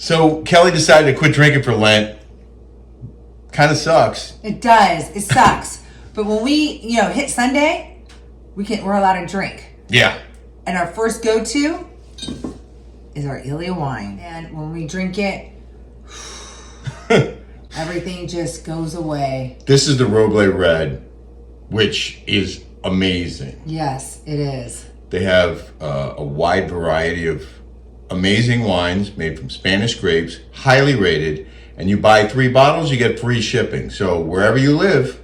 So Kelly decided to quit drinking for Lent. Kind of sucks. It does. It sucks. But when we, hit Sunday, we're allowed to drink. Yeah. And our first go-to is our Iylia wine. And when we drink it, everything just goes away. This is the Roble Red, which is amazing. Yes, it is. They have a wide variety of amazing wines made from Spanish grapes, highly rated, and you buy 3 bottles, you get free shipping. So wherever you live,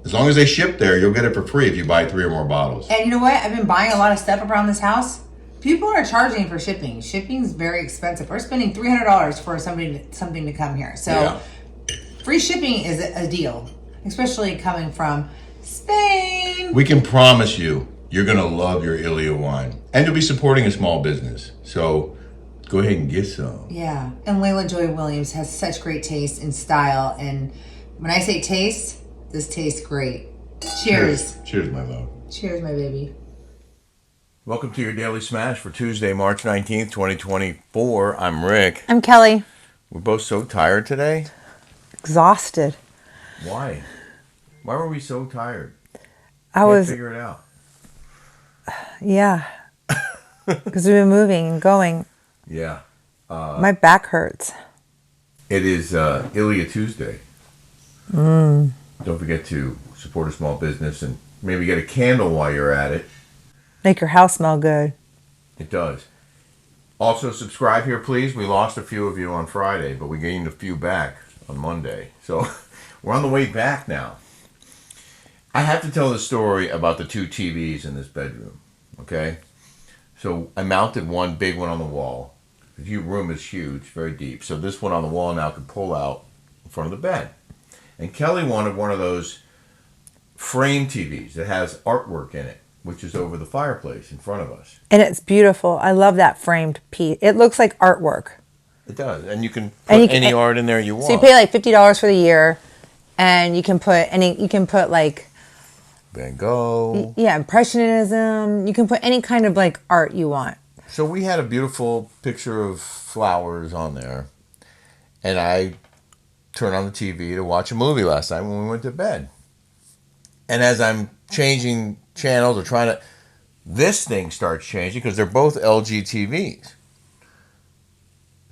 as long as they ship there, you'll get it for free if you buy 3 or more bottles. And you know what? I've been buying a lot of stuff around this house. People are charging for shipping. Shipping's very expensive. We're spending $300 for something to come here. So free shipping is a deal, especially coming from Spain. We can promise you, you're going to love your Iylia wine. And you'll be supporting a small business. So go ahead and get some. Yeah. And Layla Joy Williams has such great taste and style. And when I say taste, this tastes great. Cheers. Cheers, my love. Cheers, my baby. Welcome to your Daily Smash for Tuesday, March 19th, 2024. I'm Rick. I'm Kelly. We're both so tired today. Exhausted. Why? Why were we so tired? Can't figure it out. Yeah. Because we've been moving and going. Yeah. My back hurts. It is Iylia Tuesday. Don't forget to support a small business and maybe get a candle while you're at it. Make your house smell good. It does. Also, subscribe here, please. We lost a few of you on Friday, but we gained a few back on Monday. So we're on the way back now. I have to tell the story about the 2 TVs in this bedroom, okay? So I mounted one big one on the wall. The room is huge, very deep. So this one on the wall now can pull out in front of the bed. And Kelly wanted one of those frame TVs that has artwork in it, which is over the fireplace in front of us. And it's beautiful. I love that framed piece. It looks like artwork. It does. And you can put any art in there you want. So you pay like $50 for the year, and you can put like Van Gogh. Yeah, Impressionism. You can put any kind of like art you want. So we had a beautiful picture of flowers on there. And I turned on the TV to watch a movie last night when we went to bed. And as I'm changing channels or this thing starts changing because they're both LG TVs.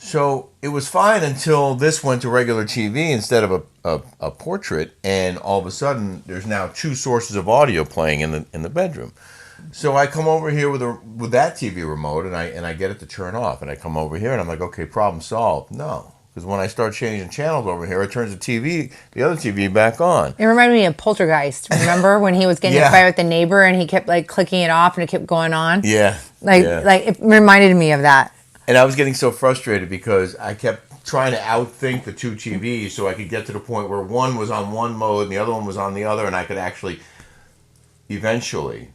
So it was fine until this went to regular TV instead of a portrait, and all of a sudden there's now 2 sources of audio playing in the bedroom. So I come over here with that TV remote and I get it to turn off, and I come over here and I'm like, okay, problem solved. No. Because when I start changing channels over here, it turns the other TV back on. It reminded me of Poltergeist. Remember when he was getting in a fight with the neighbor and he kept like clicking it off and it kept going on? Yeah. Like it reminded me of that. And I was getting so frustrated because I kept trying to outthink the 2 TVs so I could get to the point where one was on one mode and the other one was on the other, and I could actually, eventually,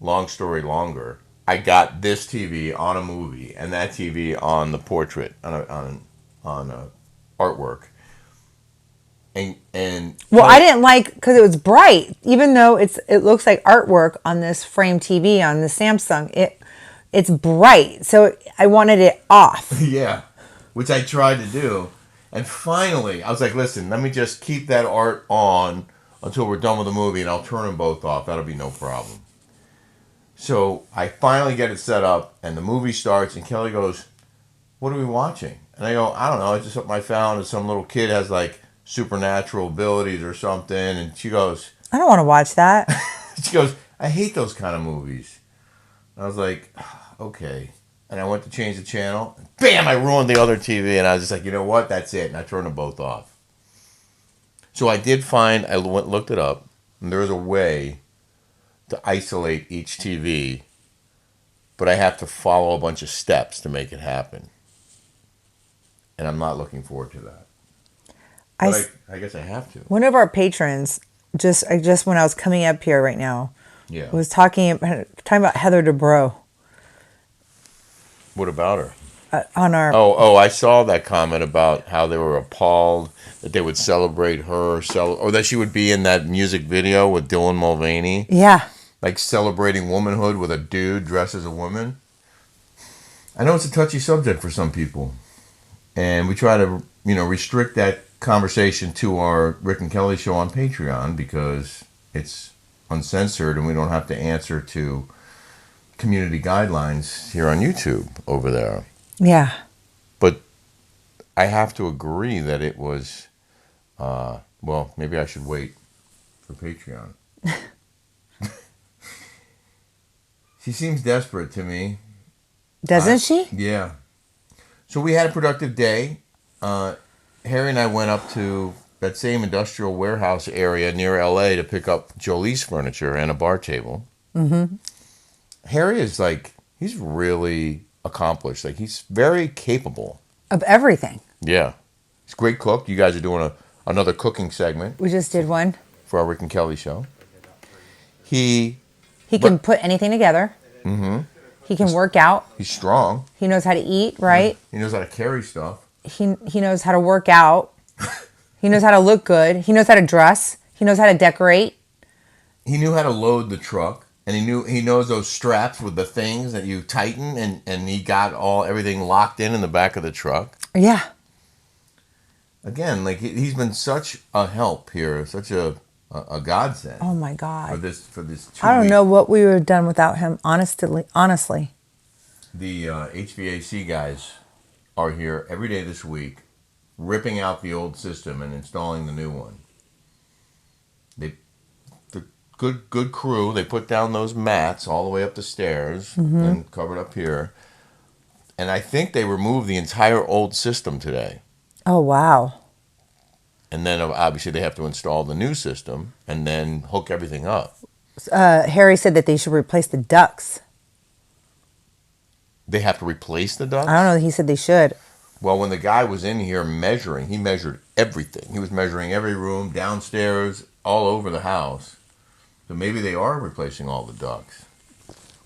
long story longer, I got this TV on a movie and that TV on the portrait, on artwork. I didn't like, because it was bright, even though it looks like artwork on this frame TV on the Samsung. It's bright, so I wanted it off. Yeah, which I tried to do, and finally I was like, listen, let me just keep that art on until we're done with the movie, and I'll turn them both off. That'll be no problem. So I finally get it set up, and the movie starts, and Kelly goes, what are we watching? And I go, I don't know, it's just something I found, and some little kid has like supernatural abilities or something, and she goes, I don't want to watch that. she goes, I hate those kind of movies. And I was like, okay. And I went to change the channel, and bam, I ruined the other TV, and I was just like, you know what, that's it, and I turned them both off. So I looked it up, and there's a way to isolate each TV, but I have to follow a bunch of steps to make it happen. And I'm not looking forward to that. I guess I have to. One of our patrons, just when I was coming up here right now, was talking about Heather Dubrow. What about her? On our I saw that comment about how they were appalled that they would celebrate her, or that she would be in that music video with Dylan Mulvaney. Yeah. Like celebrating womanhood with a dude dressed as a woman. I know it's a touchy subject for some people. And we try to, restrict that conversation to our Rick and Kelly show on Patreon because it's uncensored and we don't have to answer to community guidelines here on YouTube over there. Yeah. But I have to agree that it was, well, maybe I should wait for Patreon. She seems desperate to me. Doesn't she? Yeah. So we had a productive day. Harry and I went up to that same industrial warehouse area near LA to pick up Jolie's furniture and a bar table. Mm-hmm. Harry is he's really accomplished. He's very capable. Of everything. Yeah. He's a great cook. You guys are doing another cooking segment. We just did one. For our Rick and Kelly show. He can put anything together. Mm-hmm. He can work out. He's strong. He knows how to eat, right? He knows how to carry stuff. He knows how to work out. He knows how to look good. He knows how to dress. He knows how to decorate. He knew how to load the truck, and he knows those straps with the things that you tighten, and he got everything locked in the back of the truck. Yeah. Again, he's been such a help here, such a godsend. Oh my God. For this 2 I don't weeks. know what we would have done without him, honestly. The HVAC guys are here every day this week, ripping out the old system and installing the new one. The good crew. They put down those mats all the way up the stairs and covered up here. And I think they removed the entire old system today. Oh, wow. And then obviously they have to install the new system and then hook everything up. Harry said that they should replace the ducts. They have to replace the ducts? I don't know. He said they should. Well, when the guy was in here measuring, he measured everything. He was measuring every room, downstairs, all over the house. So maybe they are replacing all the ducts.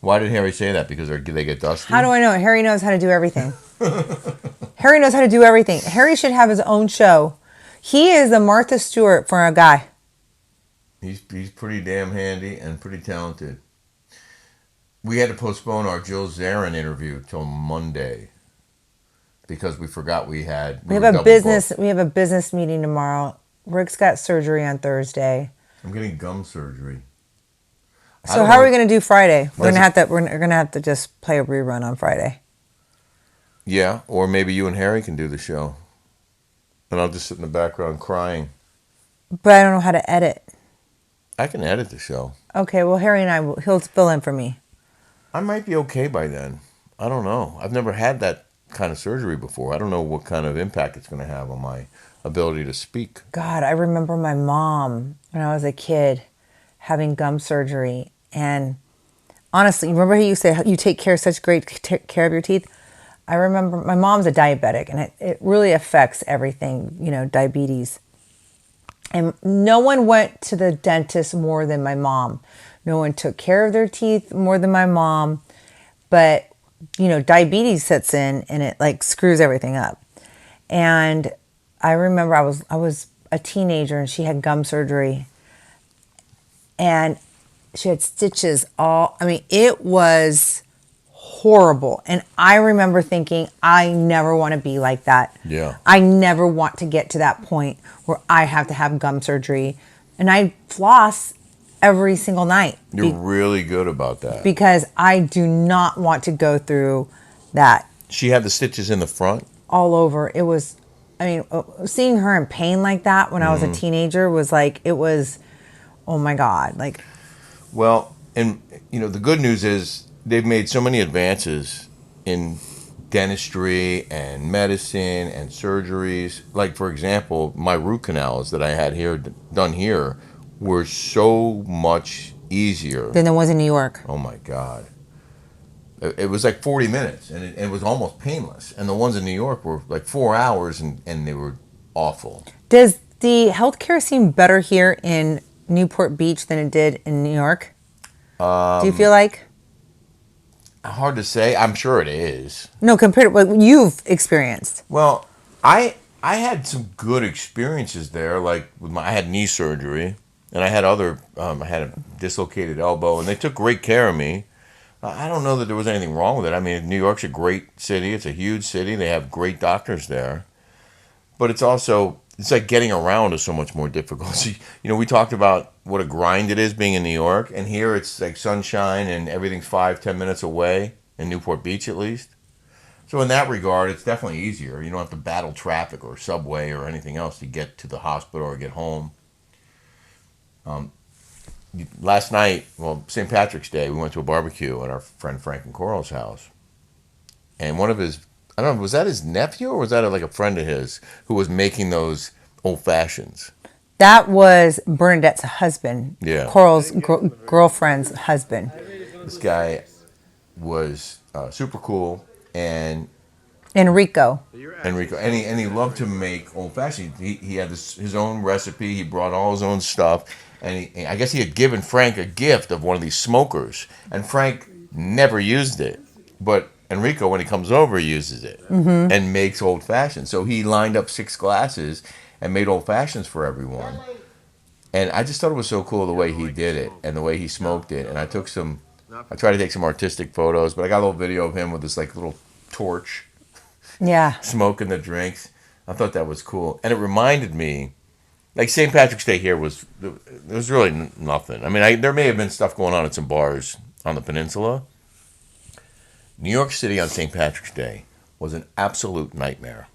Why did Harry say that? Because they get dusty? How do I know? Harry knows how to do everything. Harry knows how to do everything. Harry should have his own show. He is the Martha Stewart for a guy. He's pretty damn handy and pretty talented. We had to postpone our Jill Zarin interview till Monday because we forgot we have a business meeting tomorrow. Rick's got surgery on Thursday. I'm getting gum surgery. So how are we going to do Friday? We're gonna have to just play a rerun on Friday. Yeah, or maybe you and Harry can do the show, and I'll just sit in the background crying. But I don't know how to edit. I can edit the show. Okay, well Harry and he'll fill in for me. I might be okay by then. I don't know. I've never had that kind of surgery before. I don't know what kind of impact it's going to have on my ability to speak. God, I remember my mom when I was a kid having gum surgery. And honestly, remember how you say you take such great care of your teeth? I remember my mom's a diabetic, and it really affects everything, diabetes. And no one went to the dentist more than my mom. No one took care of their teeth more than my mom. But, diabetes sets in and it screws everything up. And I remember I was a teenager and she had gum surgery. And she had stitches it was horrible. And I remember thinking, I never want to be like that. Yeah. I never want to get to that point where I have to have gum surgery. And I floss every single night. You're really good about that. Because I do not want to go through that. She had the stitches in the front? All over. It was, seeing her in pain like that when I was a teenager was oh my God. Well, and the good news is they've made so many advances in dentistry and medicine and surgeries. For example, my root canals that I had done here were so much easier than the ones in New York. Oh my God. It was 40 minutes and it was almost painless. And the ones in New York were 4 hours and they were awful. Does the healthcare seem better here in Newport Beach than it did in New York? Do you feel like? Hard to say. I'm sure it is. No, compared to what you've experienced. Well, I had some good experiences there. I had knee surgery, and I had I had a dislocated elbow, and they took great care of me. I don't know that there was anything wrong with it. I mean, New York's a great city. It's a huge city. They have great doctors there. But it's also, it's like getting around is so much more difficult. So, we talked about what a grind it is being in New York. And here it's like sunshine and everything's 5-10 minutes away, in Newport Beach at least. So in that regard, it's definitely easier. You don't have to battle traffic or subway or anything else to get to the hospital or get home. Last night, well, St. Patrick's Day, we went to a barbecue at our friend Frank and Coral's house. And one of his, I don't know, was that his nephew or was that like a friend of his who was making those old fashions? That was Bernadette's husband. Yeah. Coral's girlfriend's husband. This guy was super cool and Enrico, and he loved to make old fashioned. He had his own recipe. He brought all his own stuff, and I guess he had given Frank a gift of one of these smokers, and Frank never used it, but Enrico, when he comes over, uses it and makes old fashioned. So he lined up 6 glasses and made old fashions for everyone, and I just thought it was so cool the way he did it and the way he smoked it. And I tried to take some artistic photos, but I got a little video of him with this like little torch. Yeah. Smoking the drinks. I thought that was cool. And it reminded me, like St. Patrick's Day here there was really nothing. I mean, there may have been stuff going on at some bars on the peninsula. New York City on St. Patrick's Day was an absolute nightmare.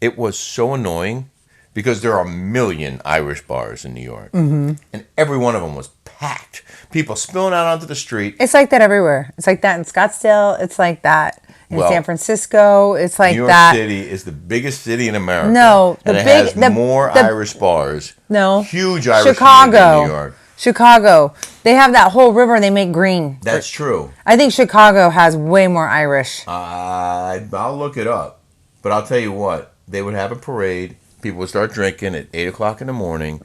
It was so annoying because there are a million Irish bars in New York. Mm-hmm. And every one of them was packed. People spilling out onto the street. It's like that everywhere. It's like that in Scottsdale. It's like that in San Francisco. It's like that. New York City is the biggest city in America. No, and it has more Irish bars. No. Huge Irish Chicago. in New York. Chicago. They have that whole river they make green. That's true. I think Chicago has way more Irish. I'll look it up. But I'll tell you what. They would have a parade. People would start drinking at 8 o'clock in the morning.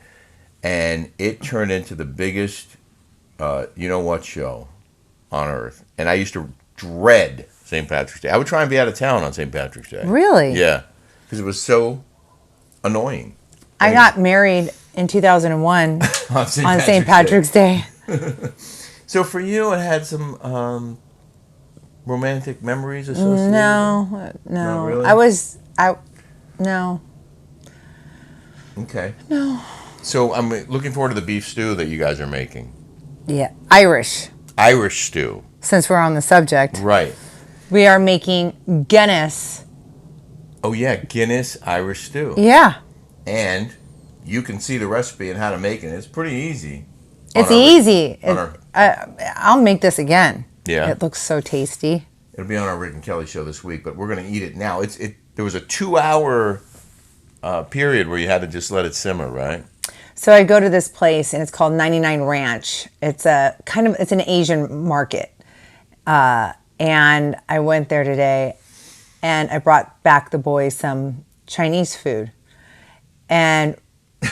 And it turned into the biggest you-know-what show on earth. And I used to dread St. Patrick's Day. I would try and be out of town on St. Patrick's Day. Really? Yeah. Because it was so annoying. I got married in 2001 on St. Patrick's Day. So for you, it had some romantic memories associated? No. Not really? No. Okay. No. So I'm looking forward to the beef stew that you guys are making. Yeah. Irish stew. Since we're on the subject. Right. We are making Guinness. Oh, yeah. Guinness Irish stew. Yeah. And you can see the recipe and how to make it. It's pretty easy. It's easy. I'll make this again. Yeah. It looks so tasty. It'll be on our Rick and Kelly show this week, but we're going to eat it now. There was a 2-hour period where you had to just let it simmer, right? So I go to this place and it's called 99 Ranch. It's an Asian market. And I went there today and I brought back the boys some Chinese food. And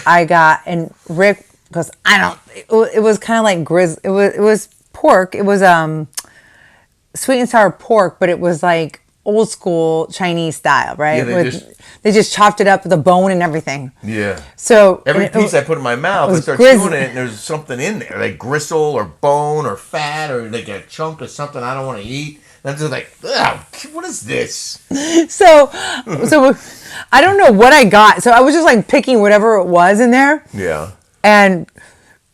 and Rick goes, it was kind of like it was pork. It was sweet and sour pork, but it was like old school Chinese style, right? Yeah, they just chopped it up with a bone and everything. Yeah. So every piece I put in my mouth, I start chewing it, and there's something in there, like gristle or bone or fat or like a chunk of something I don't want to eat. And I'm just like, what is this? So I don't know what I got. So I was just like picking whatever it was in there. Yeah. And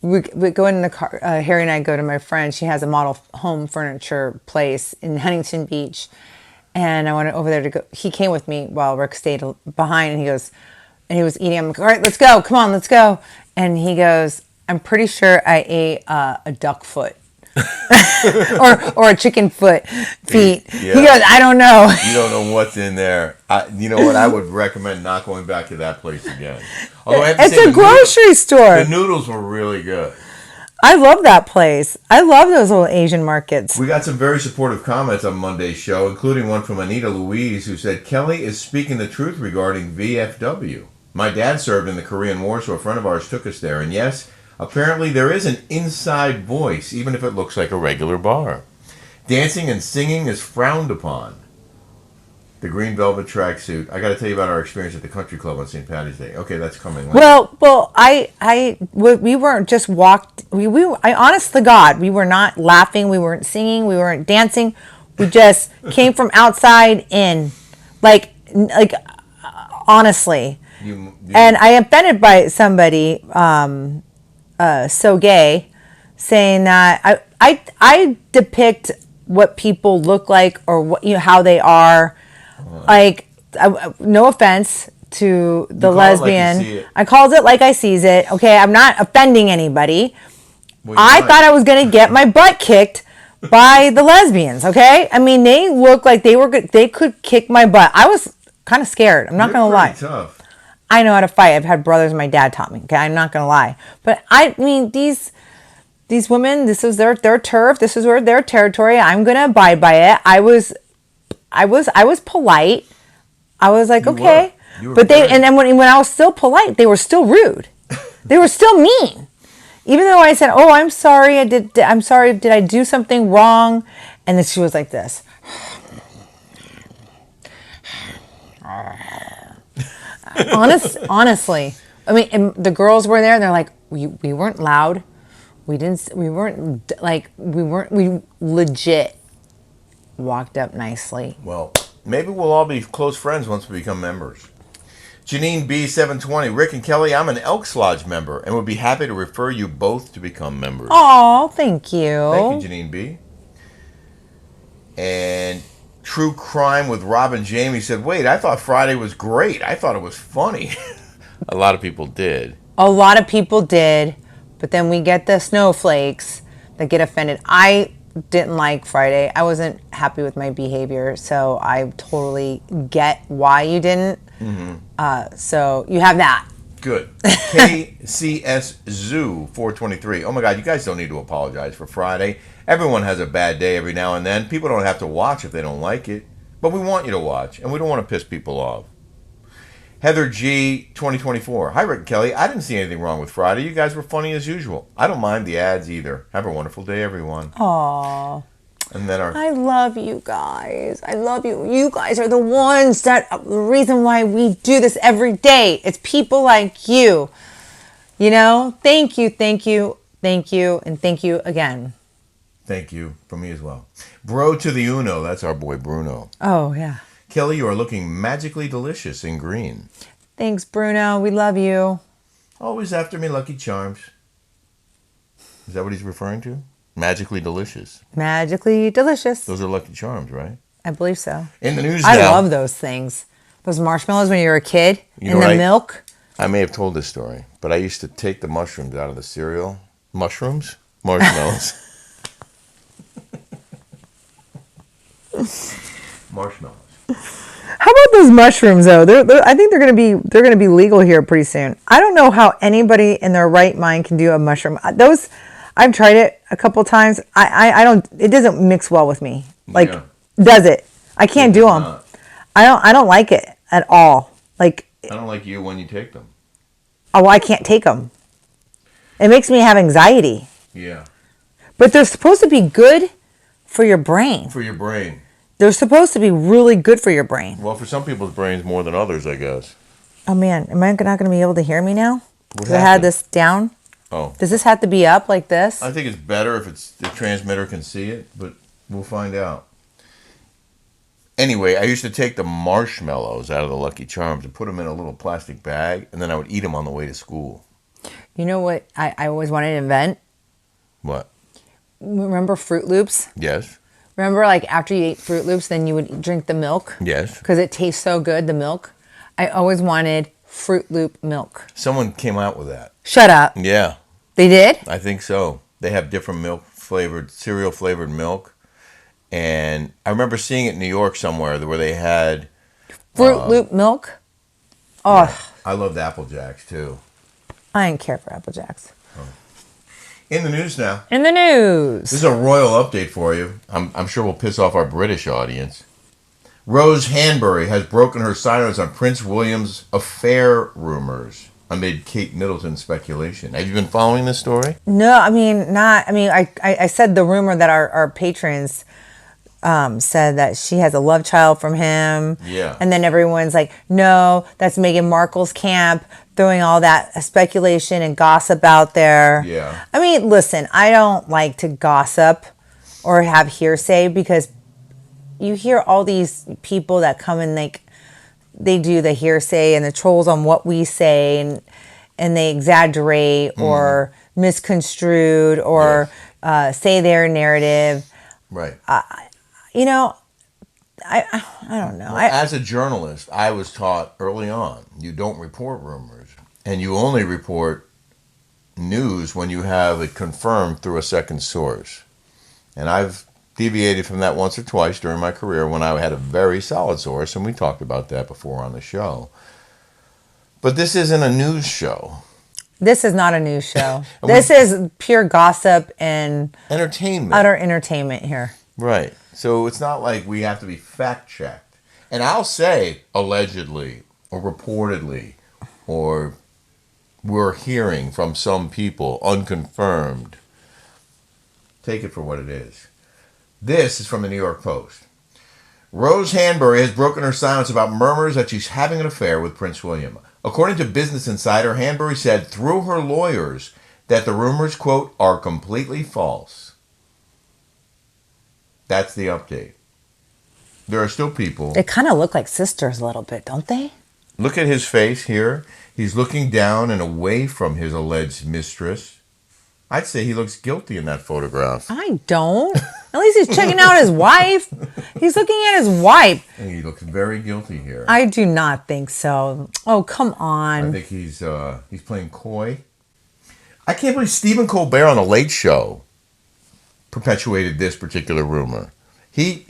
we go in the car. Harry and I go to my friend. She has a model home furniture place in Huntington Beach. And I went over there to go. He came with me while Rick stayed behind. And he was eating. I'm like, all right, let's go. Come on, let's go. And he goes, I'm pretty sure I ate a duck foot. or a chicken feet. Yeah. He goes, I don't know. You don't know what's in there. You know what? I would recommend not going back to that place again. Although it's a grocery store. The noodles were really good. I love that place. I love those little Asian markets. We got some very supportive comments on Monday's show, including one from Anita Louise, who said, Kelly is speaking the truth regarding VFW. My dad served in the Korean War, so a friend of ours took us there. And yes, apparently there is an inside voice, even if it looks like a regular bar. Dancing and singing is frowned upon. The green velvet tracksuit. I got to tell you about our experience at the country club on St. Patty's Day. Okay, that's coming later. We weren't just walked. I honest to God, we were not laughing. We weren't singing. We weren't dancing. We just came from outside in, like honestly. And I am offended by somebody, so gay, saying that I depict what people look like or what how they are. Like, no offense to the lesbian. I called it like I sees it. Okay, I'm not offending anybody. Well, I thought I was gonna get my butt kicked by the lesbians. Okay, I mean they look like they were good. They could kick my butt. I was kind of scared. I'm not gonna lie. Tough. I know how to fight. I've had brothers. My dad taught me. Okay, I'm not gonna lie. But I mean these women. This is their turf. This is their territory. I'm gonna abide by it. I was polite. I was like, okay. But and then when I was still polite, they were still rude. They were still mean. Even though I said, "Oh, I'm sorry. I'm sorry. Did I do something wrong?" And then she was like this. Honestly, I mean, and the girls were there. And they're like, we weren't loud. We legit walked up nicely. Well, maybe we'll all be close friends once we become members. Janine B720, Rick and Kelly, I'm an Elks Lodge member and would be happy to refer you both to become members. Oh, thank you. Thank you, Janine B. And True Crime with Rob and Jamie said, wait, I thought Friday was great. I thought it was funny. A lot of people did. A lot of people did, but then we get the snowflakes that get offended. I didn't like Friday. I wasn't happy with my behavior, so I totally get why you didn't. Mm-hmm. So you have that. Good. KCS Zoo 423. Oh my God, you guys don't need to apologize for Friday. Everyone has a bad day every now and then. People don't have to watch if they don't like it, but we want you to watch, and we don't want to piss people off. Heather G 2024. Hi, Rick and Kelly. I didn't see anything wrong with Friday. You guys were funny as usual. I don't mind the ads either. Have a wonderful day, everyone. Aww. And then I love you guys. I love you. You guys are the ones that the reason why we do this every day. It's people like you. You know? Thank you, thank you, thank you, and thank you again. Thank you from me as well. Bro to the Uno. That's our boy Bruno. Oh, yeah. Kelly, you are looking magically delicious in green. Thanks, Bruno. We love you. Always after me, Lucky Charms. Is that what he's referring to? Magically delicious. Magically delicious. Those are Lucky Charms, right? I believe so. In the news I now. love those things. Those marshmallows when you were a kid. You in the milk. I may have told this story, but I used to take the mushrooms out of the cereal. Mushrooms? Marshmallows. Marshmallows. How about those mushrooms though? I think they're gonna be legal here pretty soon. I don't know how anybody in their right mind can do a mushroom. Those, I've tried it a couple times. I don't. It doesn't mix well with me. Like, does it? I can't do them. I don't like it at all. Like, I don't like you when you take them. Oh, I can't take them. It makes me have anxiety. Yeah. But they're supposed to be good for your brain. For your brain. They're supposed to be really good for your brain. Well, for some people's brains more than others, I guess. Oh, man. Am I not going to be able to hear me now? Because I had this down. Oh. Does this have to be up like this? I think it's better if the transmitter can see it, but we'll find out. Anyway, I used to take the marshmallows out of the Lucky Charms and put them in a little plastic bag, and then I would eat them on the way to school. You know what I always wanted to invent? What? Remember Fruit Loops? Yes. Remember, like, after you ate Fruit Loops, then you would drink the milk? Yes. Because it tastes so good, the milk. I always wanted Fruit Loop milk. Someone came out with that. Shut up. Yeah. They did? I think so. They have different cereal flavored milk. And I remember seeing it in New York somewhere where they had... Fruit Loop milk? Oh. Yeah, I loved Apple Jacks, too. I didn't care for Apple Jacks. Oh. In the news now. In the news. This is a royal update for you. I'm sure we'll piss off our British audience. Rose Hanbury has broken her silence on Prince William's affair rumors amid Kate Middleton's speculation. Have you been following this story? No, I mean, not. I mean, I said the rumor that our patrons said that she has a love child from him. Yeah. And then everyone's like, no, that's Meghan Markle's camp, throwing all that speculation and gossip out there. Yeah. I mean, listen, I don't like to gossip or have hearsay because you hear all these people that come and they do the hearsay and the trolls on what we say, and they exaggerate or misconstrued or say their narrative. Right. You know, I don't know. As a journalist, I was taught early on, you don't report rumors, and you only report news when you have it confirmed through a second source. And I've deviated from that once or twice during my career when I had a very solid source, and we talked about that before on the show. But this isn't a news show. This is not a news show. This is pure gossip and entertainment. Utter entertainment here. Right. So it's not like we have to be fact-checked. And I'll say allegedly or reportedly or we're hearing from some people unconfirmed. Take it for what it is. This is from the New York Post. Rose Hanbury has broken her silence about murmurs that she's having an affair with Prince William. According to Business Insider, Hanbury said through her lawyers that the rumors, quote, are completely false. That's the update. There are still people. They kind of look like sisters a little bit, don't they? Look at his face here. He's looking down and away from his alleged mistress. I'd say he looks guilty in that photograph. I don't. At least he's checking out his wife. He's looking at his wife. And he looks very guilty here. I do not think so. Oh, come on. I think he's playing coy. I can't believe Stephen Colbert on The Late Show perpetuated this particular rumor. He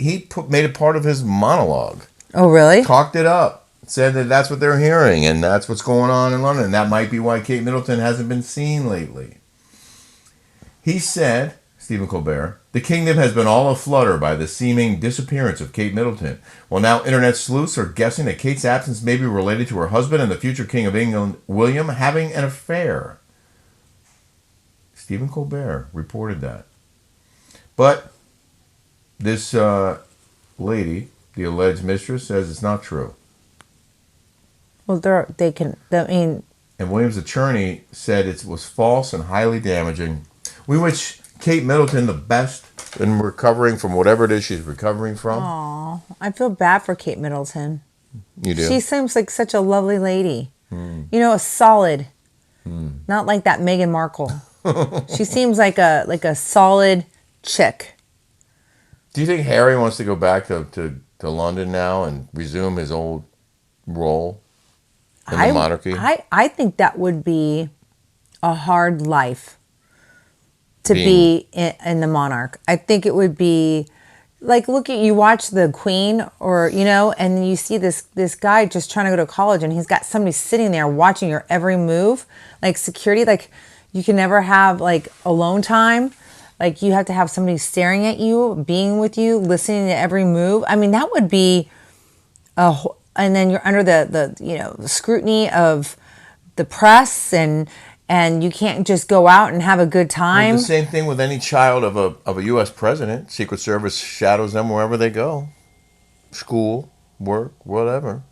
made it part of his monologue. Oh, really? Talked it up. Said that that's what they're hearing and that's what's going on in London. That might be why Kate Middleton hasn't been seen lately. He said, Stephen Colbert, the kingdom has been all aflutter by the seeming disappearance of Kate Middleton. Well, now internet sleuths are guessing that Kate's absence may be related to her husband and the future King of England, William, having an affair. Stephen Colbert reported that. But this lady, the alleged mistress, says it's not true. Well, and William's attorney said it was false and highly damaging. We wish Kate Middleton the best in recovering from whatever it is she's recovering from. Aw, I feel bad for Kate Middleton. You do? She seems like such a lovely lady. You know, a solid. Not like that Meghan Markle. She seems like a solid chick. Do you think Harry wants to go back to London now and resume his old role in the monarchy? I think that would be a hard life to be in the monarch. I think it would be like, you watch the Queen and you see this guy just trying to go to college and he's got somebody sitting there watching your every move, like security. Like you can never have like alone time. Like you have to have somebody staring at you, being with you, listening to every move. I mean, that would be and then you're under the scrutiny of the press and you can't just go out and have a good time. It's the same thing with any child of a U.S. president. Secret Service shadows them wherever they go. School, work, whatever.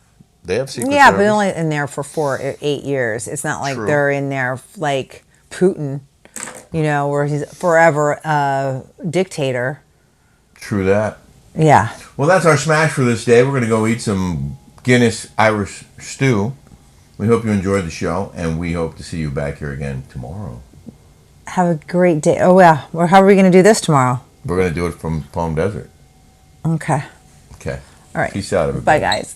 They have Secret Service. Yeah, but only in there for 8 years. It's not like True. they're in there like Putin, where he's forever a dictator. True that. Yeah. Well, that's our smash for this day. We're going to go eat some Guinness Irish stew. We hope you enjoyed the show, and we hope to see you back here again tomorrow. Have a great day. Oh, yeah. Well, how are we going to do this tomorrow? We're going to do it from Palm Desert. Okay. Okay. All right. Peace out, everybody. Bye, guys.